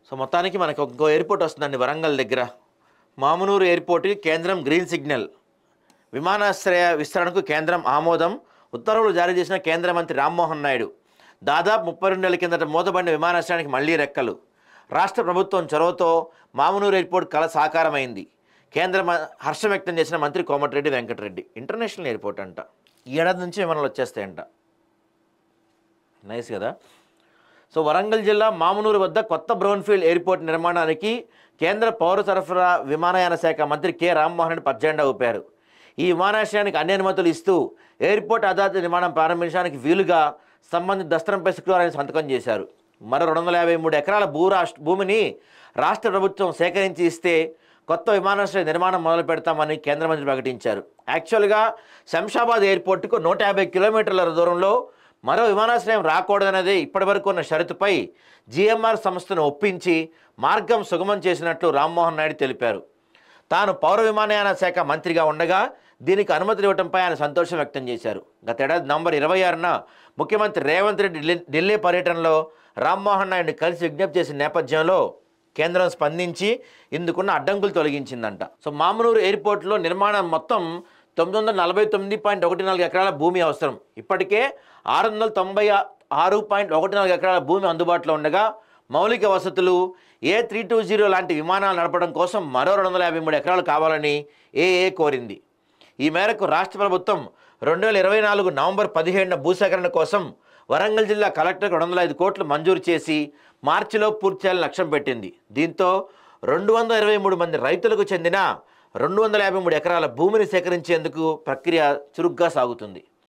So మొత్తానికి మనకు ఇంకో ఎయిర్పోర్ట్ వస్తుందండి వరంగల్ దగ్గర. మామునూరు ఎయిర్పోర్ట్కి కేంద్రం గ్రీన్ సిగ్నల్. విమానాశ్రయ విస్తరణకు కేంద్రం ఆమోదం. ఉత్తర్వులు జారీ చేసిన కేంద్ర మంత్రి రామ్మోహన్ నాయుడు. దాదాపు 32 నెలల కిందట మూతబడిన విమానాశ్రయానికి మళ్లీ రెక్కలు. రాష్ట్ర ప్రభుత్వం చొరవతో మామునూరు ఎయిర్పోర్ట్ కళ సాకారమైంది. కేంద్రం హర్షం వ్యక్తం చేసిన మంత్రి కోమటిరెడ్డి వెంకటరెడ్డి. ఇంటర్నేషనల్ ఎయిర్పోర్ట్ అంట. ఈ ఏడాది నుంచి విమానాలు వచ్చేస్తాయంట. నైస్ కదా. సో వరంగల్ జిల్లా మామునూరు వద్ద కొత్త బ్రౌన్ఫీల్డ్ ఎయిర్పోర్ట్ నిర్మాణానికి కేంద్ర పౌర సరఫరా విమానయాన శాఖ మంత్రి కె రామ్మోహన్ రెడ్డి పచ్చజెండా ఊపారు. ఈ విమానాశ్రయానికి అన్ని అనుమతులు ఇస్తూ ఎయిర్పోర్ట్ ఆధారిత నిర్మాణం ప్రారంభించడానికి వీలుగా సంబంధిత దస్త్రంపై శుక్రవారం సంతకం చేశారు. మరో 253 ఎకరాల భూమిని రాష్ట్ర ప్రభుత్వం సేకరించి ఇస్తే కొత్త విమానాశ్రయ నిర్మాణం మొదలు పెడతామని కేంద్ర మంత్రి ప్రకటించారు. యాక్చువల్గా శంషాబాద్ ఎయిర్పోర్టుకు 150 కిలోమీటర్ల దూరంలో మరో విమానాశ్రయం రాకూడదనేది ఇప్పటివరకు ఉన్న షరతుపై జిఎంఆర్ సంస్థను ఒప్పించి మార్గం సుగమం చేసినట్లు రామ్మోహన్ నాయుడు తెలిపారు. తాను పౌర విమానయాన శాఖ మంత్రిగా ఉండగా దీనికి అనుమతులు ఇవ్వడంపై ఆయన సంతోషం వ్యక్తం చేశారు. గత ఏడాది నవంబర్ 26న ముఖ్యమంత్రి రేవంత్ రెడ్డి ఢిల్లీ పర్యటనలో రామ్మోహన్ నాయుడిని కలిసి విజ్ఞప్తి చేసిన నేపథ్యంలో కేంద్రం స్పందించి ఇందుకున్న అడ్డంకులు తొలగించిందంట. సో మామునూరు ఎయిర్పోర్ట్లో నిర్మాణం మొత్తం 949.14 ఎకరాల భూమి అవసరం. ఇప్పటికే 696.14 ఎకరాల భూమి అందుబాటులో ఉండగా మౌలిక వసతులు A320 లాంటి విమానాలు నడపడం కోసం మరో 253 ఎకరాలు కావాలని ఏఏ కోరింది. ఈ మేరకు రాష్ట్ర ప్రభుత్వం 2024 నవంబర్ 17న భూసేకరణ కోసం వరంగల్ జిల్లా కలెక్టర్కు 205 కోట్లు మంజూరు చేసి మార్చిలో పూర్తి చేయాలని లక్ష్యం పెట్టింది. దీంతో 223 మంది రైతులకు చెందిన 253 ఎకరాల భూమిని సేకరించేందుకు ప్రక్రియ చురుగ్గా సాగుతుంది.